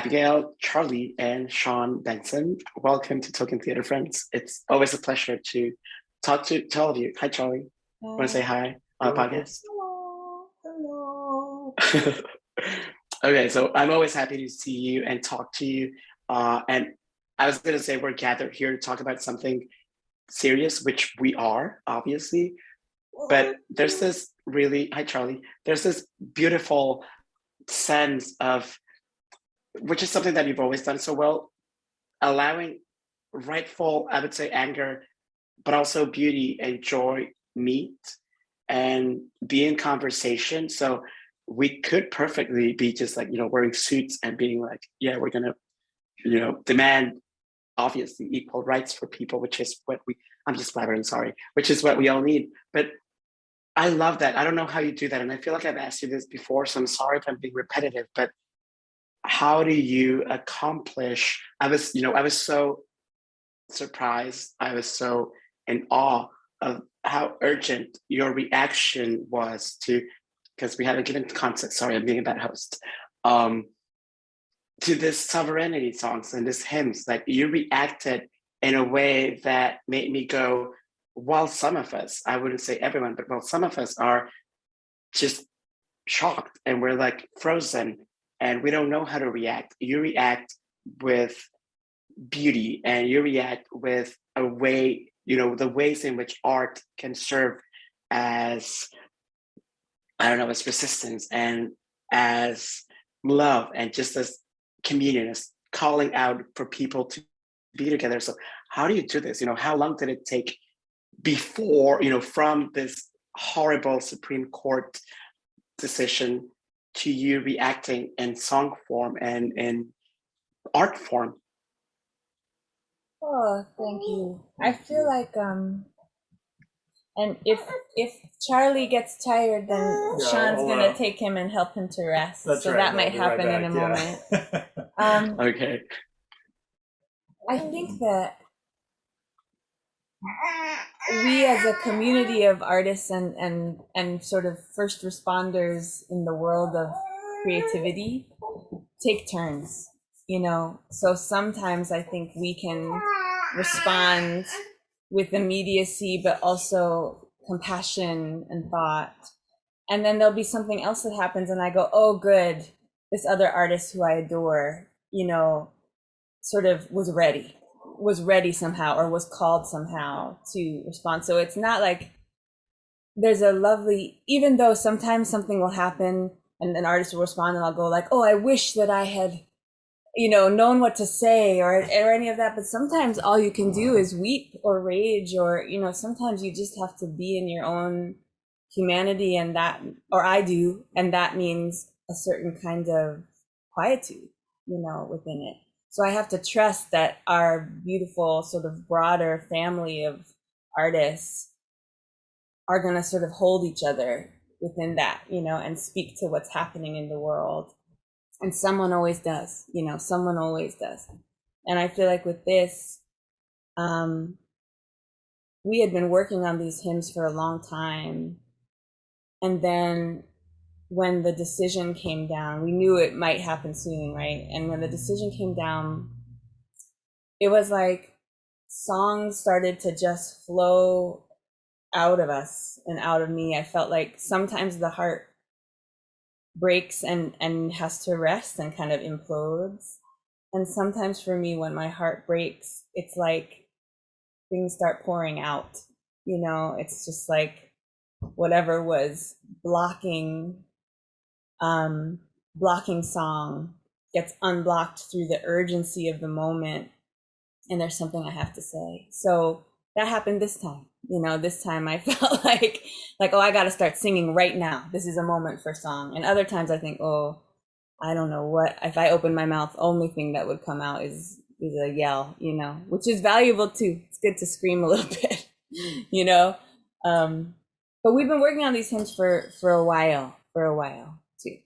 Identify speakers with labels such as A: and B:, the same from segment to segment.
A: Abigail, Charlie, and Shaun Benson. Welcome to Token Theater Friends. It's always a pleasure to talk to all of you. Hi, Charlie. Want to say hi on the podcast?
B: Hello.
A: Okay, so I'm always happy to see you and talk to you. And I was going to say we're gathered here to talk about something serious, which we are, obviously. But there's this really, hi, Charlie, there's this beautiful sense of, which is something that you've always done so well, allowing rightful, I would say, anger, but also beauty and joy meet and be in conversation. So we could perfectly be just like, wearing suits and being like, yeah, we're going to, demand obviously equal rights for people, which is what I'm just blabbering, sorry, which is what we all need. But I love that. I don't know how you do that. And I feel like I've asked you this before, so I'm sorry if I'm being repetitive, but how do you accomplish, I was so surprised, I was so in awe of how urgent your reaction was to, because we haven't given context, sorry, I'm being a bad host, to this sovereignty songs and this hymns. Like, you reacted in a way that made me go, while some of us, I wouldn't say everyone, but while some of us are just shocked and we're like frozen and we don't know how to react, you react with beauty and you react with a way, the ways in which art can serve as, I don't know, as resistance and as love and just as communion, as calling out for people to be together. So how do you do this? How long did it take before, from this horrible Supreme Court decision to you reacting in song form and in art form?
B: Oh, thank you. I feel like and if Charlie gets tired, then Shaun's gonna take him and help him to rest.
C: That's
B: so
C: right.
B: that might happen in a moment.
A: Okay.
B: I think that we as a community of artists and sort of first responders in the world of creativity take turns, so sometimes I think we can respond with immediacy but also compassion and thought, and then there'll be something else that happens and I go, oh good, this other artist who I adore, sort of was ready somehow, or was called somehow to respond. So it's not like there's a lovely, even though sometimes something will happen and an artist will respond and I'll go like, oh, I wish that I had, known what to say or any of that. But sometimes all you can do is weep or rage, or, sometimes you just have to be in your own humanity, and that, or I do, and that means a certain kind of quietude, within it. So I have to trust that our beautiful sort of broader family of artists are going to sort of hold each other within that, and speak to what's happening in the world. And someone always does, someone always does. And I feel like with this, we had been working on these hymns for a long time. And then when the decision came down, we knew it might happen soon, right? And when the decision came down, it was like songs started to just flow out of us and out of me. I felt like sometimes the heart breaks and has to rest and kind of implodes. And sometimes for me, when my heart breaks, it's like things start pouring out. It's just like whatever was blocking song gets unblocked through the urgency of the moment, and there's something I have to say. So that happened this time. This time I felt like, oh, I got to start singing right now. This is a moment for song. And other times I think, oh, I don't know what, if I open my mouth, only thing that would come out is a yell, which is valuable too. It's good to scream a little bit, but we've been working on these hymns for a while too.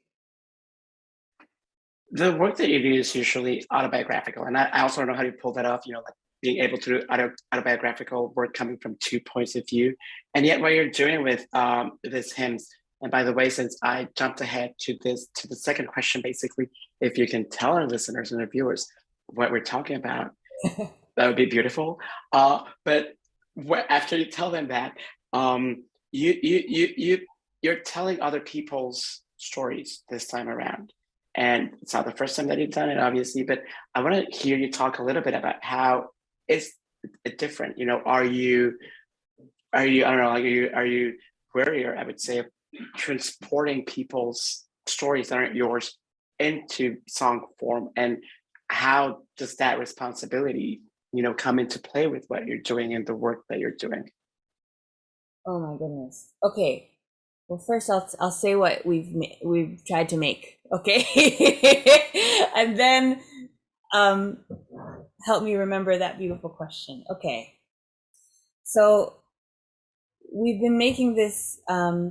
A: The work that you do is usually autobiographical, and I also don't know how you pull that off, like being able to do autobiographical work coming from two points of view. And yet what you're doing with this hymns, and by the way, since I jumped ahead to the second question, basically, if you can tell our listeners and our viewers what we're talking about, that would be beautiful. But after you tell them that, you're telling other people's stories this time around, and it's not the first time that you've done it, obviously. But I want to hear you talk a little bit about how is it different. You know, are you I don't know, like are you wary, I would say, of transporting people's stories that aren't yours into song form, and how does that responsibility, you know, come into play with what you're doing and the work that you're doing?
B: Oh my goodness. Okay. Well, first I'll say what we've tried to make. Okay. And then help me remember that beautiful question. Okay. So we've been making this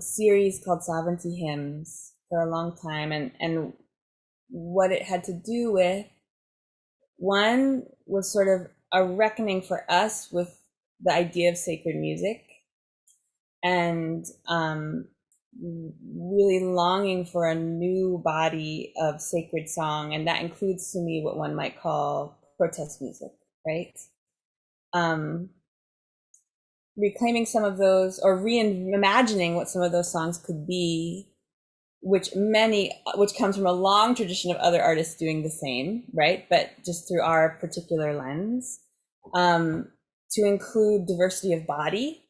B: series called Sovereignty Hymns for a long time, and what it had to do with, one was sort of a reckoning for us with the idea of sacred music, and really longing for a new body of sacred song, and that includes to me what one might call protest music, right? Reclaiming some of those, or reimagining what some of those songs could be, which comes from a long tradition of other artists doing the same, right? But just through our particular lens, to include diversity of body.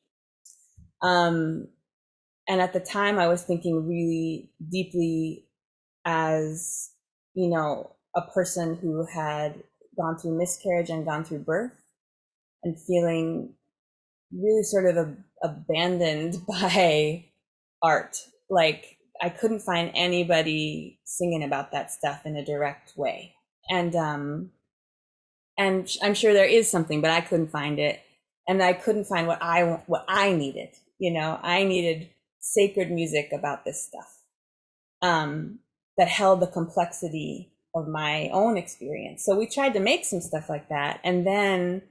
B: And at the time I was thinking really deeply as, you know, a person who had gone through miscarriage and gone through birth, and feeling really sort of abandoned by art. Like I couldn't find anybody singing about that stuff in a direct way. And I'm sure there is something, but I couldn't find it. And I couldn't find what I needed. You know, I needed sacred music about this stuff, that held the complexity of my own experience. So we tried to make some stuff like that, and then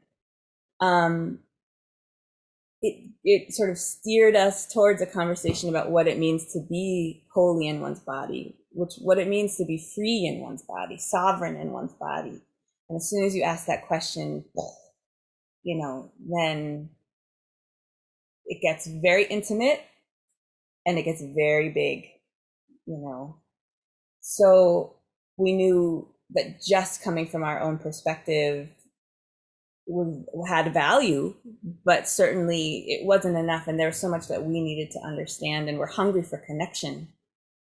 B: it sort of steered us towards a conversation about what it means to be holy in one's body, what it means to be free in one's body, sovereign in one's body. And as soon as you ask that question, you know, then it gets very intimate and it gets very big, you know. So we knew that just coming from our own perspective had value, but certainly it wasn't enough, and there was so much that we needed to understand, and we're hungry for connection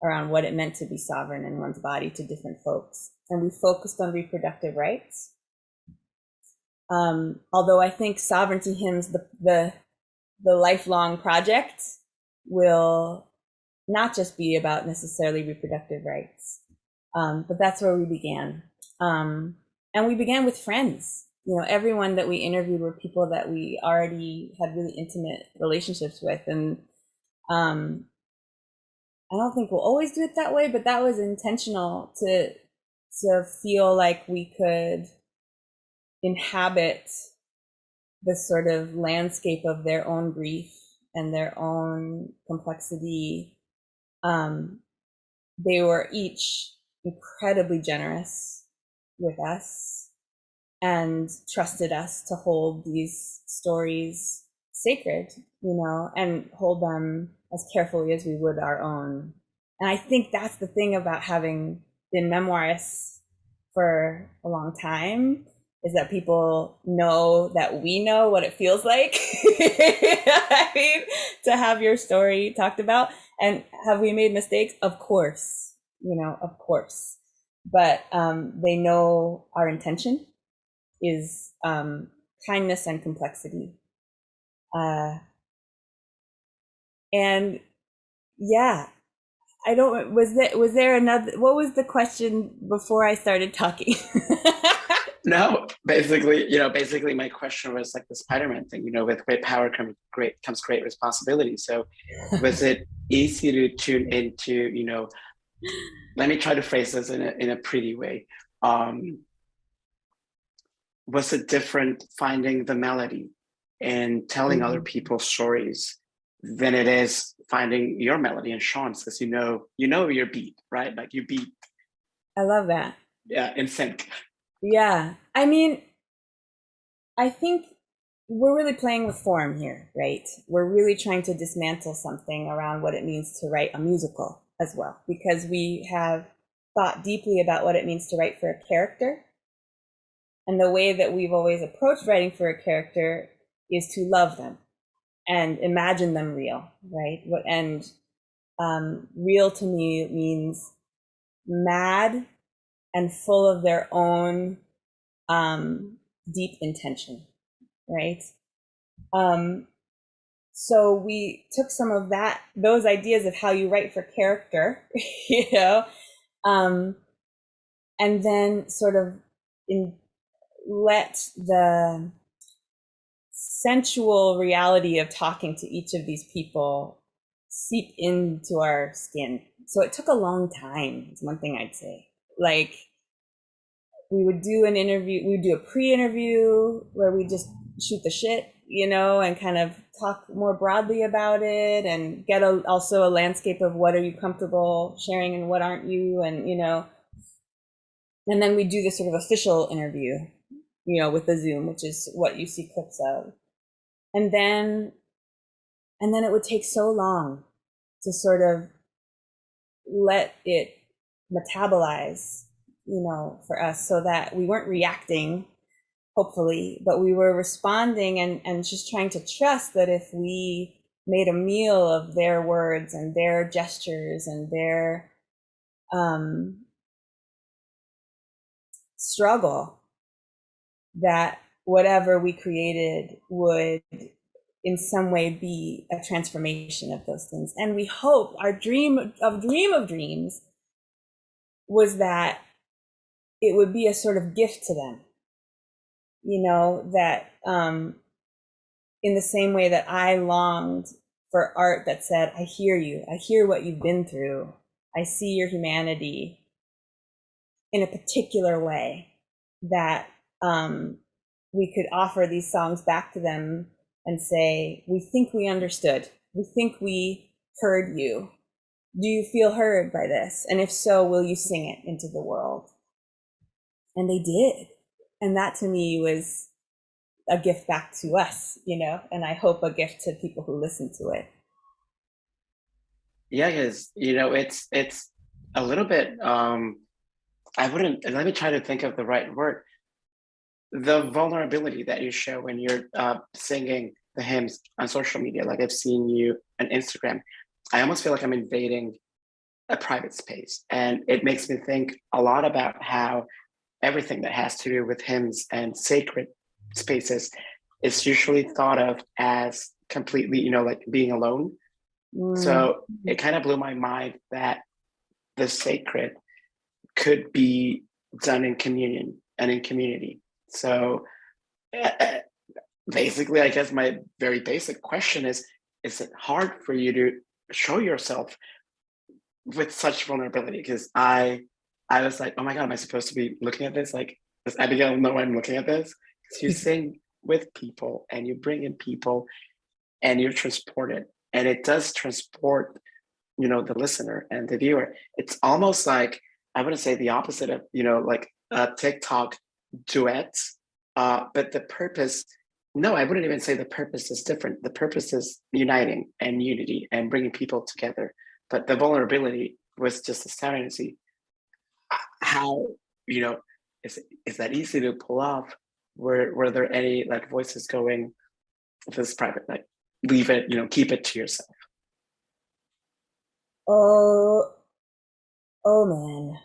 B: around what it meant to be sovereign in one's body to different folks. And we focused on reproductive rights. Although I think Sovereignty Hymns, the lifelong project, will not just be about necessarily reproductive rights, but that's where we began. And we began with friends. You know, everyone that we interviewed were people that we already had really intimate relationships with. And I don't think we'll always do it that way, but that was intentional to feel like we could inhabit the sort of landscape of their own grief and their own complexity. They were each incredibly generous with us and trusted us to hold these stories sacred, you know, and hold them as carefully as we would our own. And I think that's the thing about having been memoirists for a long time, is that people know that we know what it feels like I mean, to have your story talked about. And have we made mistakes? Of course, you know, of course. But they know our intention is kindness and complexity. And yeah, I don't, was there another, what was the question before I started talking?
A: No, basically, you know, basically my question was like the Spider-Man thing, you know, with great power comes great responsibility. So was it easy to tune into, you know, let me try to phrase this in a pretty way. Was it different finding the melody and telling other people's stories than it is finding your melody and Shaun's? Because you know your beat, right? Like you beat.
B: I love that.
A: Yeah, in sync.
B: Yeah. I mean, I think we're really playing with form here, right? We're really trying to dismantle something around what it means to write a musical as well, because we have thought deeply about what it means to write for a character. And the way that we've always approached writing for a character is to love them and imagine them real, right? And real to me means mad and full of their own deep intention, right? Um, so we took some of those ideas of how you write for character, you know, um, and then sort of let the sensual reality of talking to each of these people seep into our skin. So it took a long time, is one thing I'd say. Like, we would do an interview, we would do a pre-interview where we just shoot the shit, and kind of talk more broadly about it and get also a landscape of what are you comfortable sharing and what aren't you, and then we do this sort of official interview, with the Zoom, which is what you see clips of. And then it would take so long to sort of let it metabolize, for us, so that we weren't reacting, hopefully, but we were responding and just trying to trust that if we made a meal of their words and their gestures and their struggle, that whatever we created would in some way be a transformation of those things. And we hope our dream of dreams was that it would be a sort of gift to them, that in the same way that I longed for art that said, I hear you, I hear what you've been through, I see your humanity in a particular way, that we could offer these songs back to them and say, we think we understood, we think we heard you. Do you feel heard by this? And if so, will you sing it into the world? And they did. And that to me was a gift back to us, and I hope a gift to people who listen to it.
A: Yeah, because it's a little bit I wouldn't let me try to think of the right word. The vulnerability that you show when you're singing the hymns on social media, like I've seen you on Instagram, I almost feel like I'm invading a private space. And it makes me think a lot about how everything that has to do with hymns and sacred spaces is usually thought of as completely, like being alone. So it kind of blew my mind that the sacred could be done in communion and in community. So uh, basically, I guess my very basic question is it hard for you to show yourself with such vulnerability? Because I was like, oh my God, am I supposed to be looking at this? Like, does Abigail know I'm looking at this? Because you sing with people and you bring in people and you're transported. And it does transport, the listener and the viewer. It's almost like, I wouldn't say the opposite of, like a TikTok duet, but the purpose, no, I wouldn't even say the purpose is different. The purpose is uniting and unity and bringing people together. But the vulnerability was just astounding to see how, you know, is that easy to pull off? Were there any like voices going, this is private, like leave it, keep it to yourself?
B: Oh, oh man.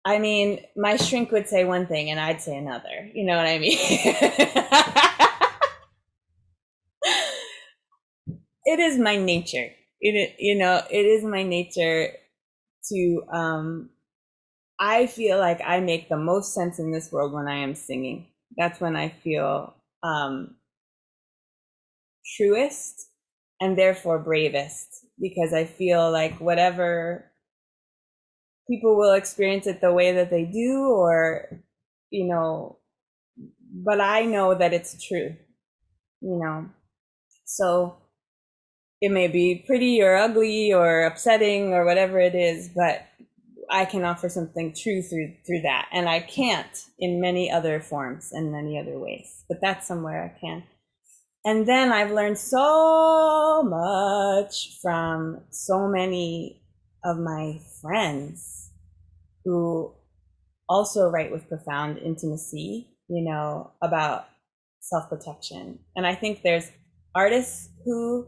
B: I mean, my shrink would say one thing and I'd say another. You know what I mean? It is my nature. It is my nature to I feel like I make the most sense in this world when I am singing. That's when I feel truest and therefore bravest, because I feel like whatever people will experience it the way that they do, or but I know that it's true, so it may be pretty or ugly or upsetting or whatever it is, but I can offer something true through that, and I can't in many other forms and many other ways, but that's somewhere I can. And then I've learned so much from so many of my friends who also write with profound intimacy, about self-protection. And I think there's artists who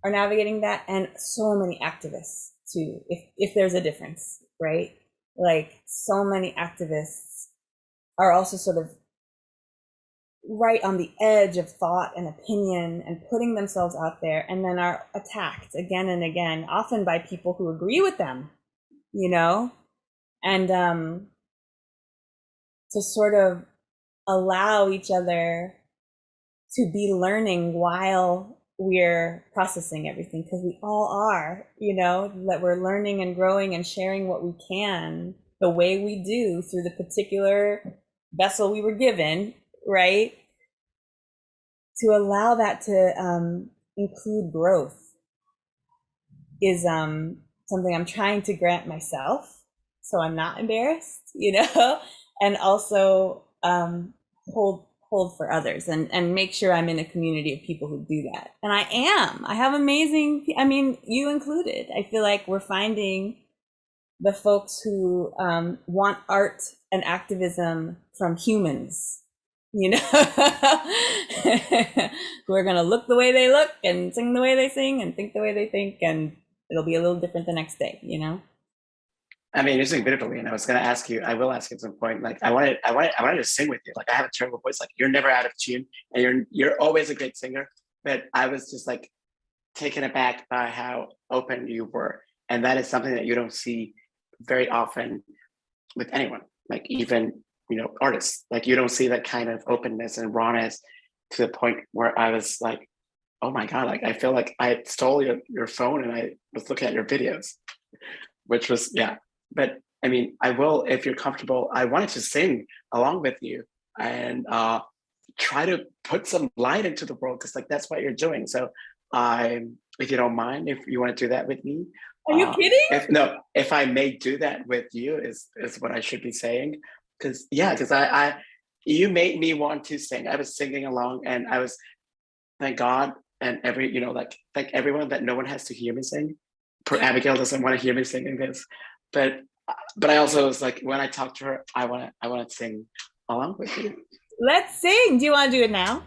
B: are navigating that, and so many activists too, if there's a difference, right? Like, so many activists are also sort of right on the edge of thought and opinion and putting themselves out there, and then are attacked again and again, often by people who agree with them, and to sort of allow each other to be learning while we're processing everything, because we all are, that we're learning and growing and sharing what we can the way we do through the particular vessel we were given, right? To allow that to include growth is something I'm trying to grant myself, so I'm not embarrassed, and also hold for others, and make sure I'm in a community of people who do that. And I have amazing, you included. I feel like we're finding the folks who want art and activism from humans, who are going to look the way they look and sing the way they sing and think the way they think, and it'll be a little different the next day,
A: You're singing beautifully, and I was going to ask you. I will ask you at some point. Like, I wanted to sing with you. Like, I have a terrible voice. Like, you're never out of tune, and you're always a great singer. But I was just like taken aback by how open you were, and that is something that you don't see very often with anyone. Like, even artists. Like, you don't see that kind of openness and rawness to the point where I was like, oh my god! Like, I feel like I stole your phone and I was looking at your videos, which was yeah. But I will, if you're comfortable. I wanted to sing along with you and try to put some light into the world, because like that's what you're doing. So if you don't mind, if you want to do that with me.
B: Are you kidding?
A: If I may do that with you is what I should be saying. Because I you made me want to sing. I was singing along, and I was, thank God, and thank everyone that no one has to hear me sing. Poor Abigail doesn't want to hear me singing this. But I also was like, when I talk to her, I want to sing along with you.
B: Let's sing. Do you want to do it now?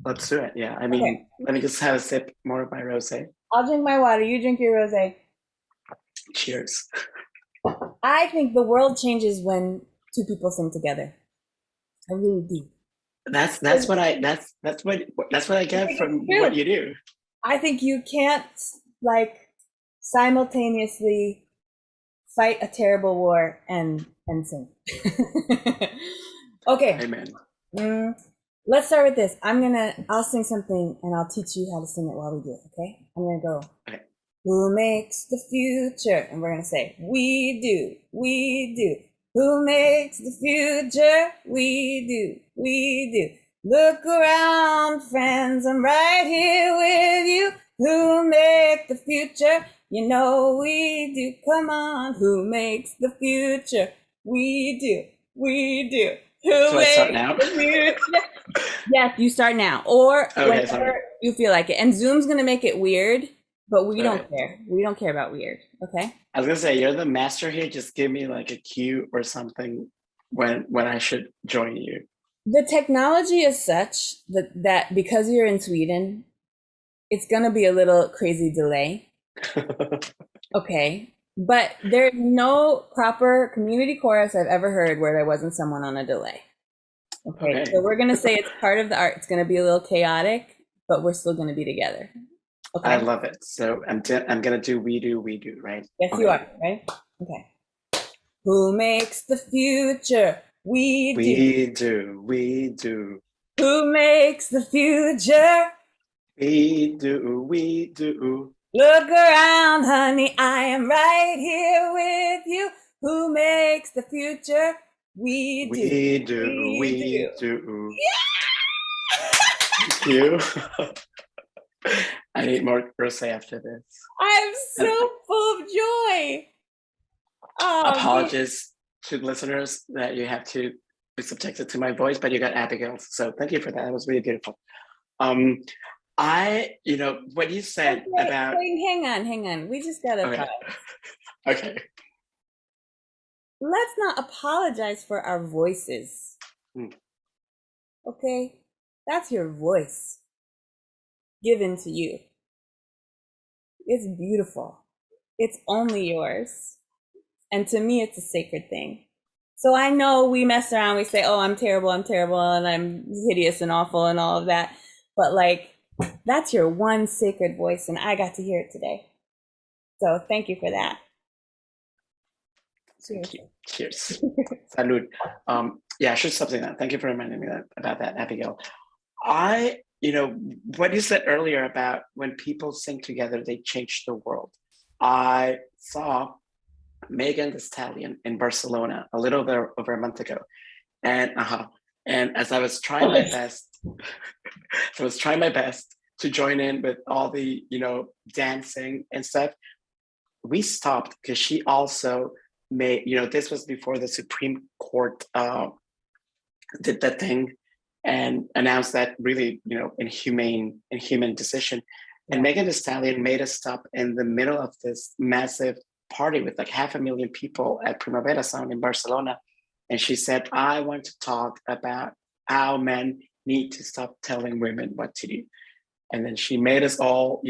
A: Let's do it. Yeah. Okay. Let me just have a sip more of my rosé.
B: I'll drink my water. You drink your rosé.
A: Cheers.
B: I think the world changes when two people sing together. I really do.
A: That's what I get from what you do.
B: I think you can't simultaneously fight a terrible war and sing. Okay.
A: Amen.
B: Let's start with this. I'll sing something and I'll teach you how to sing it while we do it, okay? I'm gonna go.
A: Okay.
B: Who makes the future? And we're gonna say, we do, we do. Who makes the future? We do, we do. Look around, friends, I'm right here with you. Who make the future? We do. Come on, who makes the future? We do, we do.
A: Do I start now?
B: Yes, you start now, or whenever you feel like it. And Zoom's gonna make it weird, but we don't care. We don't care about weird. Okay.
A: I was gonna say, you're the master here. Just give me like a cue or something when I should join you.
B: The technology is such that because you're in Sweden, it's gonna be a little crazy delay. Okay. But there's no proper community chorus I've ever heard where there wasn't someone on a delay. Okay. So we're going to say it's part of the art. It's going to be a little chaotic, but we're still going to be together. Okay.
A: I love it. So I'm going to do we do, right?
B: Yes, you are, right? Okay. Who makes the future? We do.
A: We do, we do.
B: Who makes the future?
A: We do, we do.
B: Look around, honey, I am right here with you. Who makes the future? We do.
A: We do, we do.
B: Yeah!
A: Thank you. I need more rosé after this.
B: I'm so full of joy. Oh,
A: Apologies to listeners that you have to be subjected to my voice, but you got Abigail. So thank you for that. It was really beautiful. Um, what you said about,
B: hang on. We just gotta
A: okay,
B: pause.
A: okay.
B: Let's not apologize for our voices.
A: Hmm.
B: Okay? That's your voice given to you. It's beautiful. It's only yours. And to me, it's a sacred thing. So I know we mess around, we say, oh, I'm terrible, and I'm hideous and awful and all of that. But like, that's your one sacred voice, and I got to hear it today. So thank you for that.
A: Thank you.
B: Seriously.
A: Cheers. Salud. Yeah, I should stop saying that. Thank you for reminding me about that, Abigail. What you said earlier about when people sing together, they change the world. I saw Megan Thee Stallion in Barcelona a little bit over a month ago. And as I was trying my best, to join in with all the, dancing and stuff, we stopped because she also made, this was before the Supreme Court did that thing and announced that really, inhuman decision. And Megan Thee Stallion made a stop in the middle of this massive party with like 500,000 people at Primavera Sound in Barcelona. And she said, I want to talk about how men need to stop telling women what to do. And then she made us all,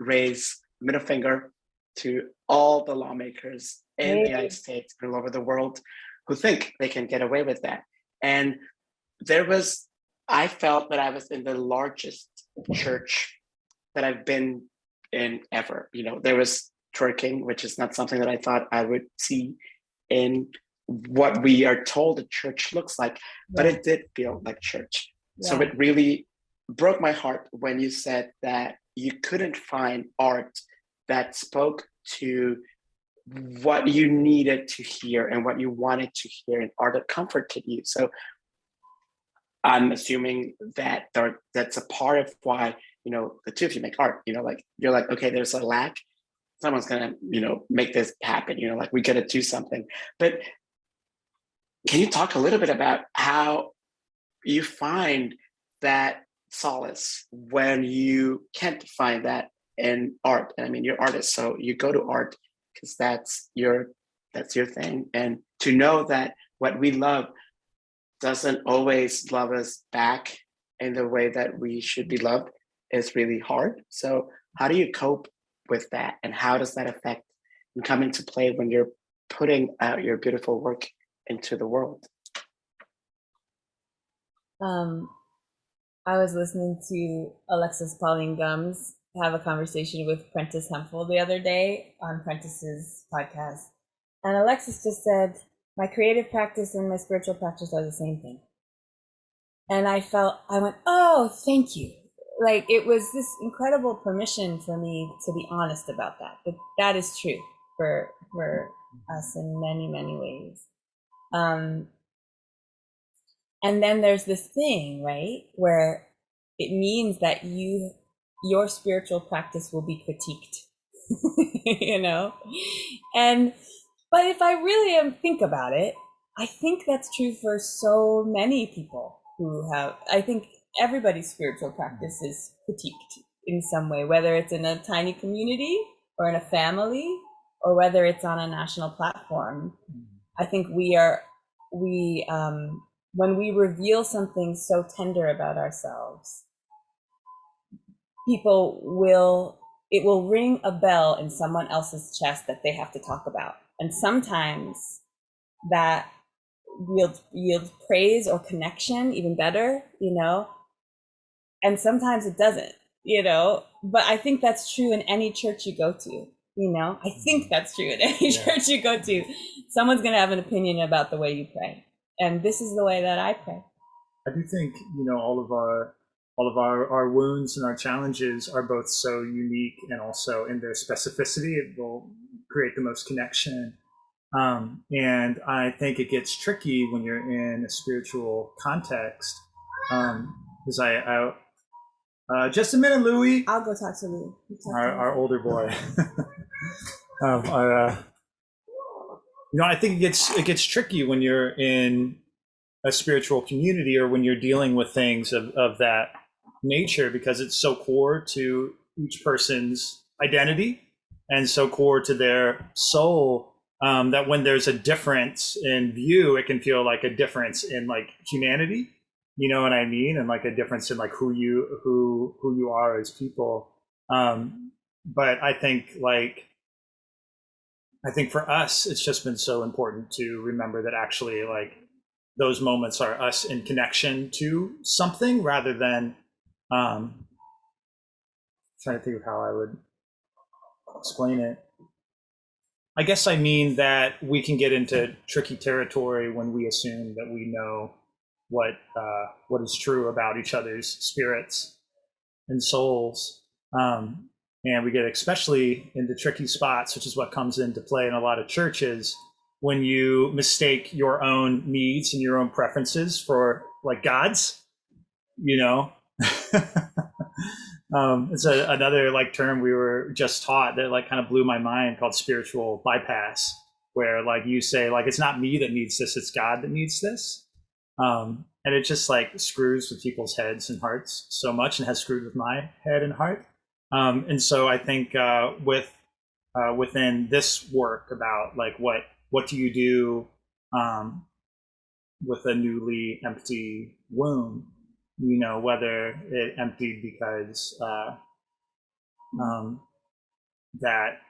A: raise middle finger to all the lawmakers in the United States and all over the world who think they can get away with that. And I felt that I was in the largest church that I've been in ever. There was twerking, which is not something that I thought I would see in what we are told a church looks like, but it did feel like church. So it really broke my heart when you said that you couldn't find art that spoke to what you needed to hear and what you wanted to hear, and art that comforted you. So I'm assuming that that's a part of why, the two of you make art. Like you're like, okay, there's a lack. Someone's gonna, make this happen. Like we gotta do something. But can you talk a little bit about how you find that solace when you can't find that in art? And I mean, you're artist, so you go to art because that's your thing. And to know that what we love doesn't always love us back in the way that we should be loved is really hard. So how do you cope with that, and how does that affect and come into play when you're putting out your beautiful work into the world?
B: I was listening to Alexis Pauline Gumbs have a conversation with Prentice Hemphill the other day on Prentice's podcast. And Alexis just said, my creative practice and my spiritual practice are the same thing. And I went, oh, thank you. Like it was this incredible permission for me to be honest about that. But that is true for us in many, many ways. And then there's this thing, right, where it means that your spiritual practice will be critiqued, but if I really think about it, I think that's true for so many people I think everybody's spiritual practice is critiqued in some way, whether it's in a tiny community or in a family or whether it's on a national platform. I think when we reveal something so tender about ourselves, it will ring a bell in someone else's chest that they have to talk about. And sometimes that yields praise or connection, even better, and sometimes it doesn't, but I think that's true in any church you go to. I think that's true in any church you go to. Someone's going to have an opinion about the way you pray. And this is the way that I pray.
C: I do think, all of our wounds and our challenges are both so unique, and also in their specificity, it will create the most connection. And I think it gets tricky when you're in a spiritual context. Because just a minute, Louis.
B: I'll go talk to Louis.
C: Our older boy. I think it gets tricky when you're in a spiritual community or when you're dealing with things of that nature, because it's so core to each person's identity and so core to their soul, that when there's a difference in view, it can feel like a difference in like humanity, you know what I mean, and like a difference in like who you are as people. But I think for us, it's just been so important to remember that actually like those moments are us in connection to something rather than trying to think of how I would explain it. I guess I mean that we can get into tricky territory when we assume that we know what is true about each other's spirits and souls. And we get especially into tricky spots, which is what comes into play in a lot of churches, when you mistake your own needs and your own preferences for like God's, you know. It's another like term we were just taught that like kind of blew my mind, called spiritual bypass, where like you say like it's not me that needs this, it's God that needs this. And it just like screws with people's heads and hearts so much, and has screwed with my head and heart. And so I think within this work about like what do you do with a newly empty womb, you know, whether it emptied because that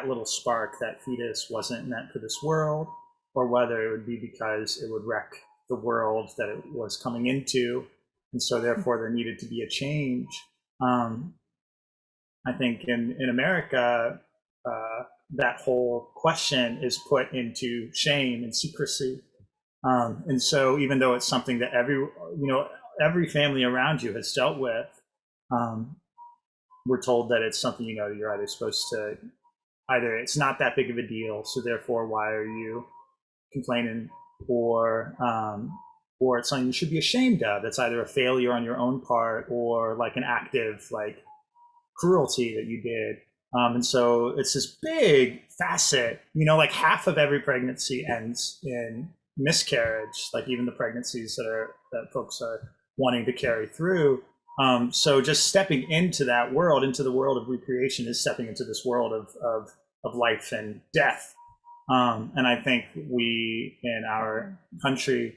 C: little spark, that fetus, wasn't meant for this world, or whether it would be because it would wreck the world that it was coming into, and so therefore there needed to be a change. I think in America, that whole question is put into shame and secrecy. And so even though it's something that every family around you has dealt with, we're told that it's something, you're either supposed to, either it's not that big of a deal, so therefore why are you complaining, or it's something you should be ashamed of. It's either a failure on your own part or like an active like cruelty that you did. And so it's this big facet, like half of every pregnancy ends in miscarriage, like even the pregnancies that folks are wanting to carry through. So just stepping into that world, into the world of recreation, is stepping into this world of life and death. And I think we in our country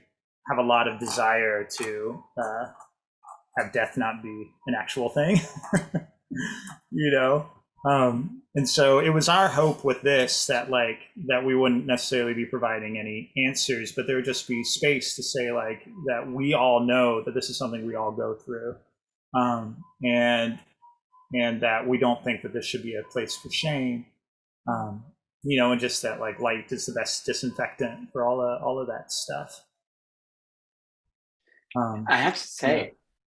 C: have a lot of desire to have death not be an actual thing. And so it was our hope with this that we wouldn't necessarily be providing any answers, but there would just be space to say like that we all know that this is something we all go through, and that we don't think that this should be a place for shame, and just that like light is the best disinfectant for all of that stuff.
A: I have to say,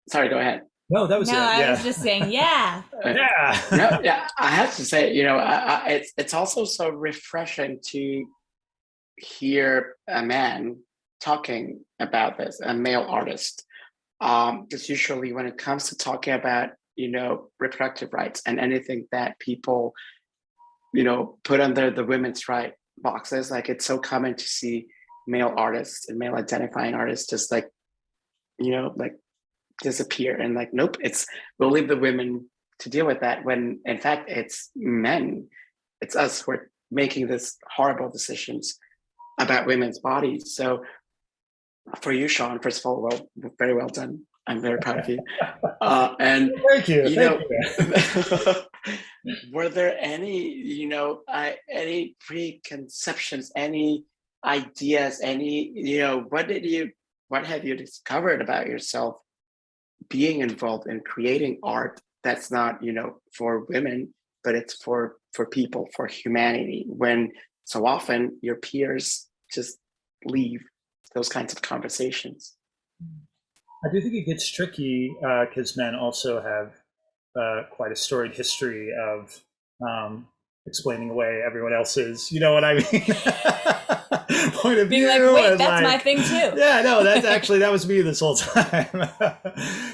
A: sorry, go ahead.
C: No, that was
B: no,
C: it.
B: I was just saying, yeah.
C: Yeah.
A: No, yeah, I have to say, it's also so refreshing to hear a man talking about this, a male artist. Because usually when it comes to talking about, reproductive rights and anything that people, put under the women's right boxes, like it's so common to see male artists and male identifying artists just like, like disappear and like, nope, we'll leave the women to deal with that, when in fact it's men, it's us who are making this horrible decisions about women's bodies. So for you, Shaun, first of all, very well done. I'm very proud of you. And
C: thank you.
A: Were there any, any preconceptions, any ideas, any, what have you discovered about yourself being involved in creating art that's not, for women, but it's for people, for humanity, when so often your peers just leave those kinds of conversations?
C: I do think it gets tricky because men also have quite a storied history of explaining away everyone else's, you know what I mean? Point of
B: being
C: view.
B: Like, wait, that's my thing too.
C: Yeah, no, that was me this whole time.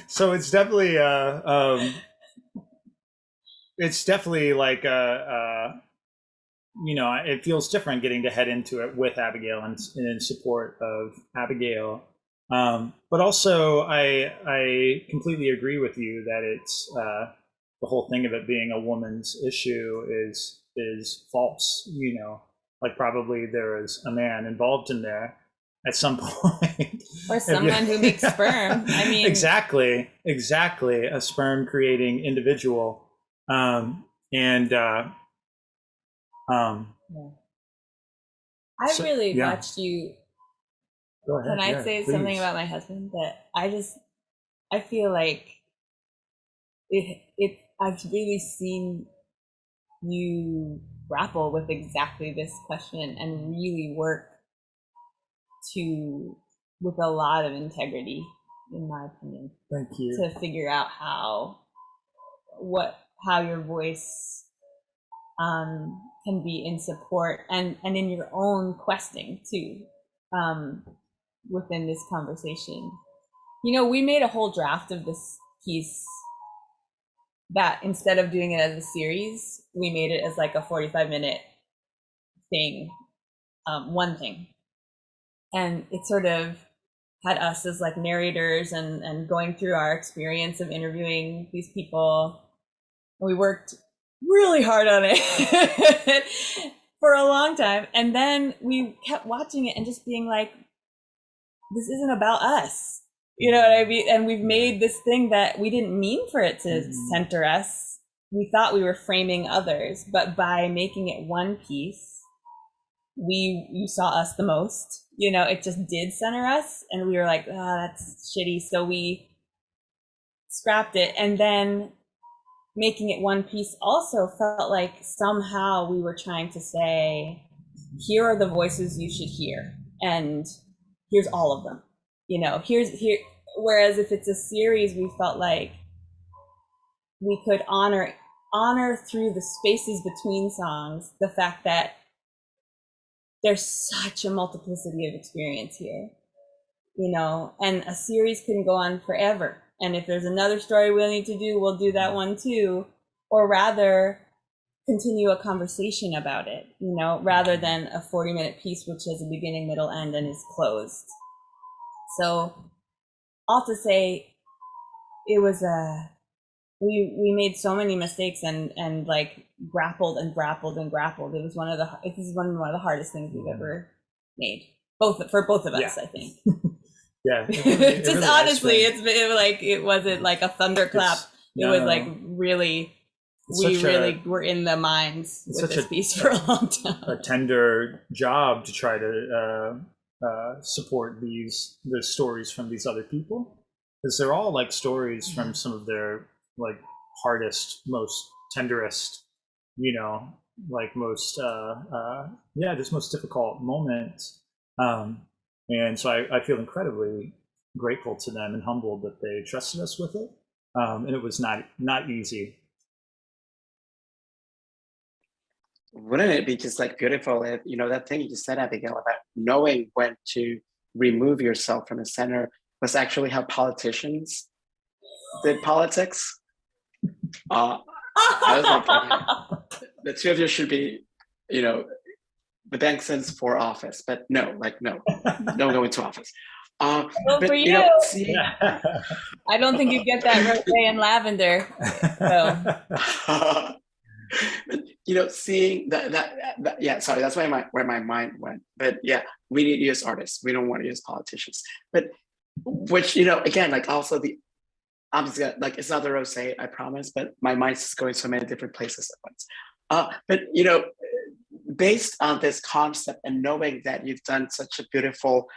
C: So it's definitely like it feels different getting to head into it with Abigail and in support of Abigail. But also, I completely agree with you that it's the whole thing of it being a woman's issue is false. Like probably there is a man involved in there at some point,
B: or someone who makes sperm. I mean,
C: exactly, a sperm creating individual, and
B: yeah. I really
C: yeah.
B: watched you.
C: Go ahead.
B: Can I
C: Yeah,
B: say
C: please.
B: something about my husband that I feel like I've really seen you grapple with exactly this question and really work with a lot of integrity, in my opinion.
C: Thank you.
B: To figure out how your voice can be in support and in your own questing too, within this conversation. We made a whole draft of this piece that instead of doing it as a series, we made it as like a 45-minute thing, one thing. And it sort of had us as like narrators and going through our experience of interviewing these people. We worked really hard on it for a long time. And then we kept watching it and just being like, this isn't about us. You know what I mean? And we've made this thing that we didn't mean for it to center us. We thought we were framing others, but by making it one piece, you saw us the most. It just did center us, and we were like, oh, that's shitty. So we scrapped it, and then making it one piece also felt like somehow we were trying to say, here are the voices you should hear, and here's all of them. Here. Whereas if it's a series, we felt like we could honor through the spaces between songs the fact that there's such a multiplicity of experience here, and a series can go on forever. And if there's another story we'll need to do, we'll do that one too, or rather continue a conversation about it, rather than a 40-minute piece which has a beginning, middle, end, and is closed. So all to say, it was we made so many mistakes and like grappled. It was one of the hardest things we've ever made, for both of us, I think.
C: Yeah.
B: Just really honestly, it wasn't like a thunderclap. It was like really, we were in the mines with this piece for a long time.
C: A tender job to try to support the stories from these other people, because they're all like stories from some of their like hardest, most tenderest, like most just most difficult moments. And so I feel incredibly grateful to them and humbled that they trusted us with it. And it was not easy.
A: Wouldn't it be just like beautiful if, that thing you just said, Abigail, about knowing when to remove yourself from the center was actually how politicians did politics? I was like, the two of you should be, the Bengsons for office, but no, don't go into office.
B: Well, for you, I don't think you get that rosé and lavender. So.
A: Seeing that, yeah, sorry, that's where my mind went. But yeah, we need you as artists. We don't want you as politicians. But which, again, like also I'm just gonna, like, it's not the rosé, I promise, but my mind's just going so many different places at once. But based on this concept and knowing that you've done such a beautiful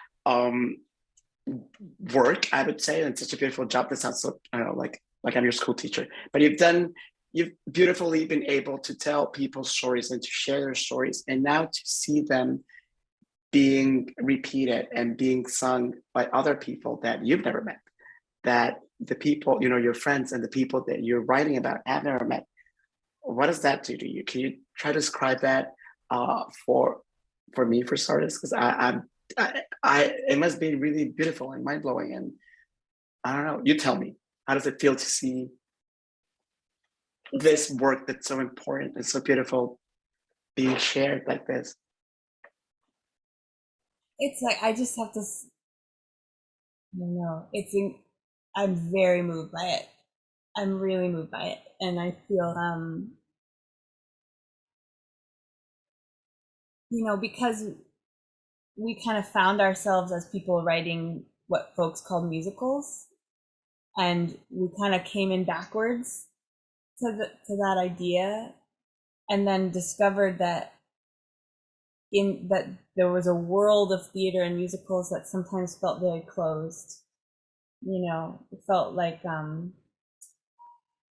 A: work, I would say, and such a beautiful job. That sounds so, I don't know, like I'm your school teacher, but you've beautifully been able to tell people's stories and to share their stories, and now to see them being repeated and being sung by other people that you've never met, that the people, your friends and the people that you're writing about have never met. What does that do to you? Can you try to describe that for me, for starters? Because it must be really beautiful and mind-blowing, and I don't know, you tell me, how does it feel to see this work that's so important and so beautiful being shared like this?
B: It's like I just have to. I don't know. I'm very moved by it. I'm really moved by it, and I feel because we kind of found ourselves as people writing what folks call musicals, and we kind of came in backwards to that idea, and then discovered that there was a world of theater and musicals that sometimes felt very closed. It felt like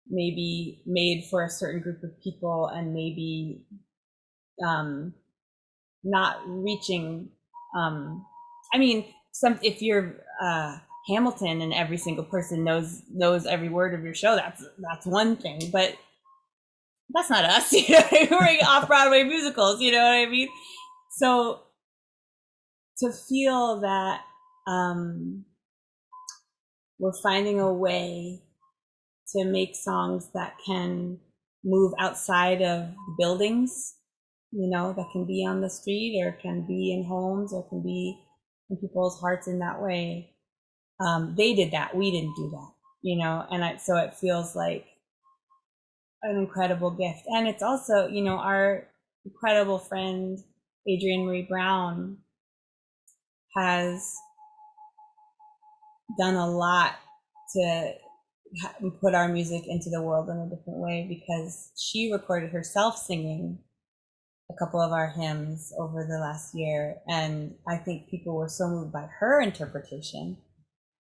B: maybe made for a certain group of people, and maybe not reaching. If you're Hamilton and every single person knows every word of your show, that's one thing, but that's not us. We're off-Broadway musicals, you know what I mean? So to feel that we're finding a way to make songs that can move outside of buildings, that can be on the street, or can be in homes, or can be in people's hearts in that way. They did that. We didn't do that, and so it feels like an incredible gift. And it's also, our incredible friend, Adrienne Marie Brown, has done a lot to put our music into the world in a different way, because she recorded herself singing a couple of our hymns over the last year, and I think people were so moved by her interpretation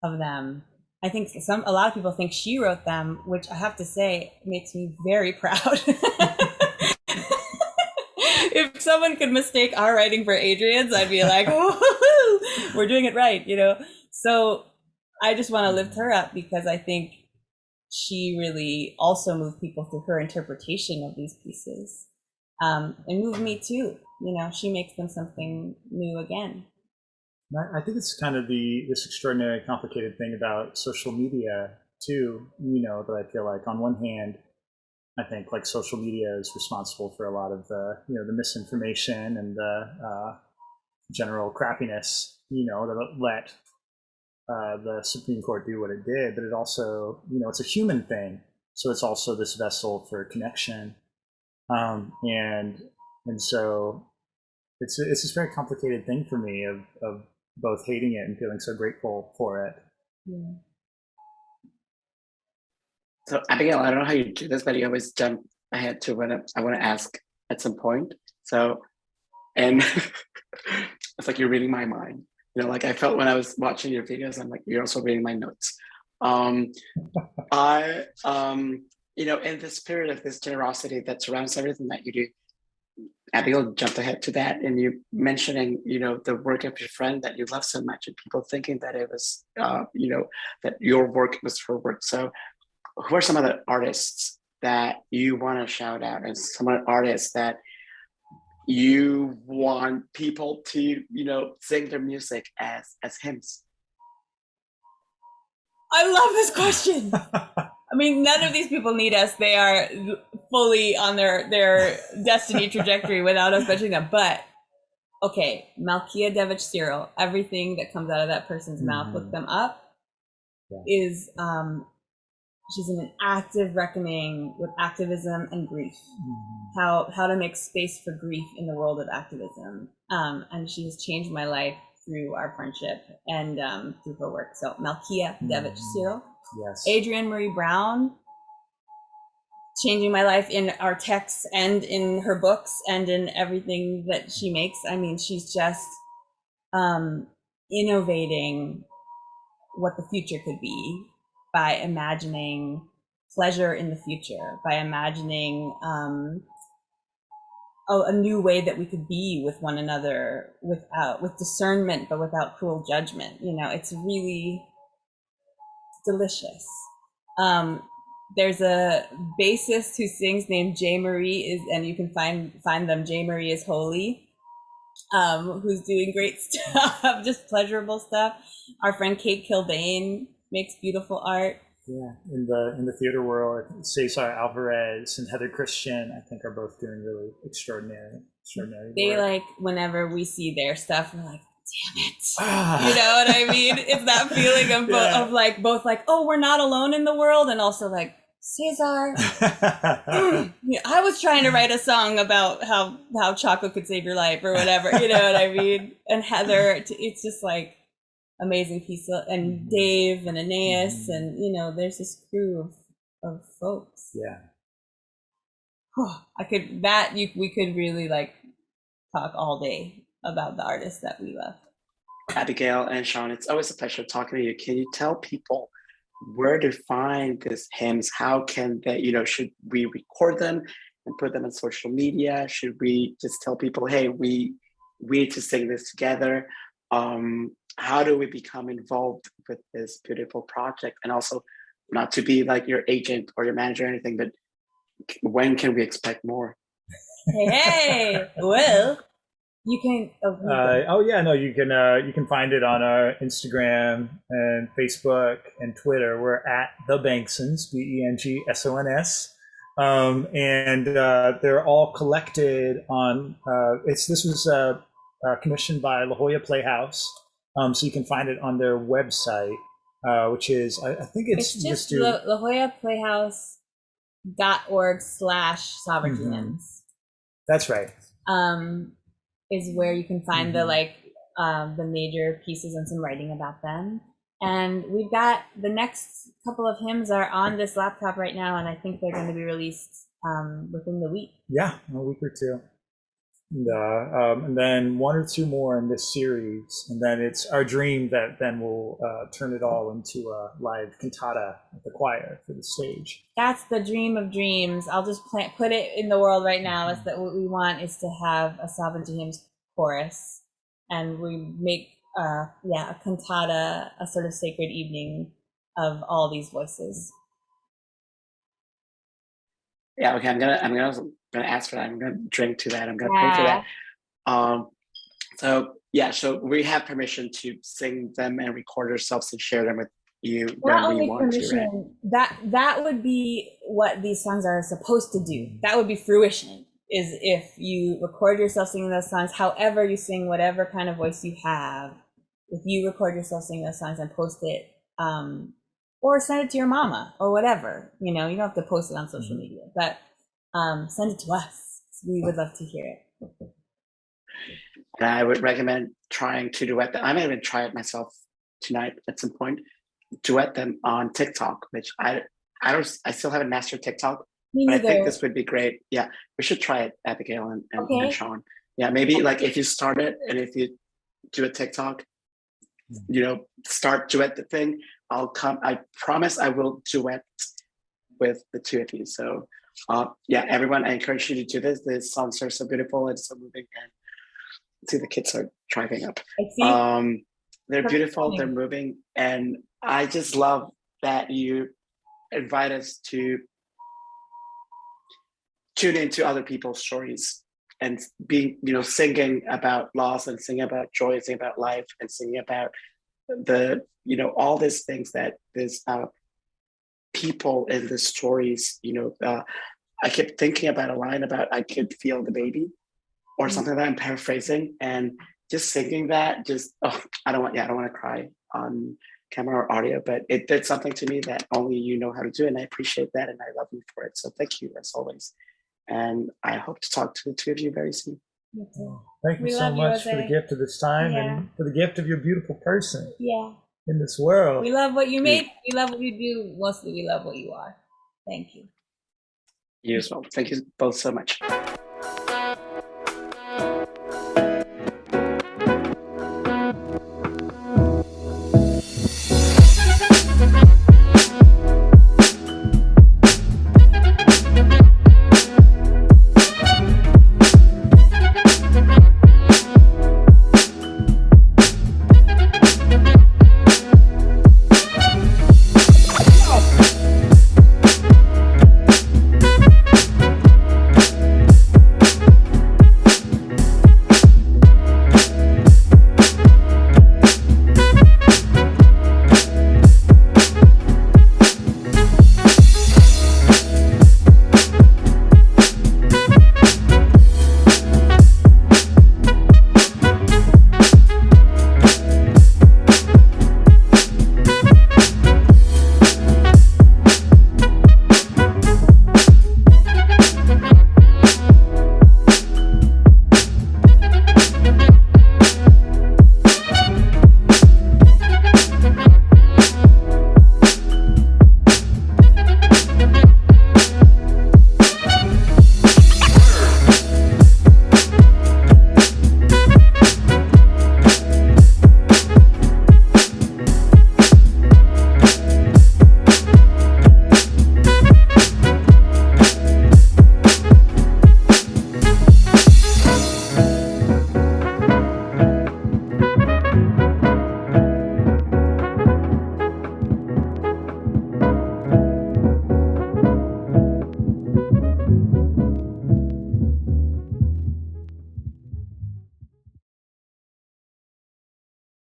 B: of them. I think a lot of people think she wrote them, which I have to say makes me very proud. If someone could mistake our writing for Adrienne's, I'd be like, oh, we're doing it right, So I just want to lift her up, because I think she really also moved people through her interpretation of these pieces, and moved me too. She makes them something new again.
C: I think it's kind of this extraordinary, complicated thing about social media too. That I feel like on one hand, I think like social media is responsible for a lot of the the misinformation and the general crappiness that let the Supreme Court do what it did. But it also it's a human thing, so it's also this vessel for connection, and so it's this very complicated thing for me of both hating it and feeling so grateful for it.
B: Yeah.
A: So Abigail, I don't know how you do this, but you always jump ahead to what I want to ask at some point. So, and it's like you're reading my mind. Like I felt when I was watching your videos, I'm like, you're also reading my notes. In the spirit of this generosity that surrounds everything that you do, Abigail jumped ahead to that, and you mentioning, the work of your friend that you love so much, and people thinking that it was, that your work was her work. So, who are some of the artists that you want to shout out, and some of the artists that you want people to, sing their music as hymns?
B: I love this question. I mean, none of these people need us. They are fully on their destiny trajectory without us mentioning them. But okay, Malkia Devich Cyril, everything that comes out of that person's mouth, look them up, is she's in an active reckoning with activism and grief. How to make space for grief in the world of activism. And she has changed my life through our friendship and through her work. So Malkia Devich Cyril.
C: Yes.
B: Adrienne Marie Brown, changing my life in our texts and in her books and in everything that she makes. I mean, she's just innovating what the future could be by imagining pleasure in the future, by imagining a new way that we could be with one another with discernment, but without cruel judgment. It's really delicious. There's a bassist who sings named J. Marie, and you can find them. J. Marie is Holy, who's doing great stuff, just pleasurable stuff. Our friend Kate Kilbane makes beautiful art.
C: Yeah, in the theater world, Cesar Alvarez and Heather Christian, I think, are both doing really extraordinary
B: They
C: work.
B: like whenever we see their stuff, we're like, damn it. You know what I mean? It's that feeling of of like both like, oh, we're not alone in the world, and also like, Cesar. Yeah, I was trying to write a song about how chocolate could save your life or whatever. You know what I mean? And Heather, it's just like amazing piece of, and Dave and Aeneas, and you know, there's this crew of folks.
C: Yeah.
B: We could really like talk all day about the artists that we love.
A: Abigail and Shaun, it's always a pleasure talking to you. Can you tell people where to find these hymns? How can they, should we record them and put them on social media? Should we just tell people, hey, we need to sing this together? How do we become involved with this beautiful project? And also, not to be like your agent or your manager or anything, but when can we expect more?
B: Hey, well, you can.
C: You can find it on our Instagram and Facebook and Twitter. We're at the Bengsons, Bengsons, and they're all collected on. This was commissioned by La Jolla Playhouse, so you can find it on their website, which is I think it's
B: just La Jolla Playhouse.org/sovereignty hymns.
C: That's right.
B: Is where you can find the major pieces and some writing about them. And we've got the next couple of hymns are on this laptop right now, and I think they're going to be released within the week.
C: Yeah, a week or two. And then one or two more in this series, and then it's our dream that then we'll turn it all into a live cantata at the choir for the stage.
B: That's the dream of dreams. I'll just put it in the world right now. Is that what we want is to have a Sovereignty Hymns chorus, and we make a cantata, a sort of sacred evening of all these voices.
A: Yeah, okay. I'm gonna ask for that. I'm gonna drink to that. I'm gonna pray for that. So we have permission to sing them and record ourselves and share them with you when we want to, right?
B: That would be what these songs are supposed to do. That would be fruition, is if you record yourself singing those songs, however you sing, whatever kind of voice you have, if you record yourself singing those songs and post it, or send it to your mama or whatever, you don't have to post it on social media, but send it to us. We would love to hear it.
A: And I would recommend trying to duet them. I may even try it myself tonight at some point. Duet them on TikTok, which I still haven't mastered TikTok. But I think this would be great. Yeah, we should try it, Abigail and Shaun. Yeah, maybe like if you start it and if you do a TikTok, start duet the thing. I'll come. I promise I will duet with the two of you. So, everyone, I encourage you to do this. The songs are so beautiful and so moving, and see the kids are driving up. They're beautiful. They're moving, and I just love that you invite us to tune into other people's stories and being, singing about loss and singing about joy, singing about life, and singing about all these things that this people in the stories, I kept thinking about a line about I could feel the baby or something that I'm paraphrasing, and just singing that, I don't want to cry on camera or audio, but it did something to me that only you know how to do, and I appreciate that, and I love you for it. So thank you as always, and I hope to talk to the two of you very soon.
C: Thank you so much for the gift of this time and for the gift of your beautiful person in this world.
B: We love what you make. We love what you do. Mostly we love what you are. Thank you.
A: You as well. Thank you both so much.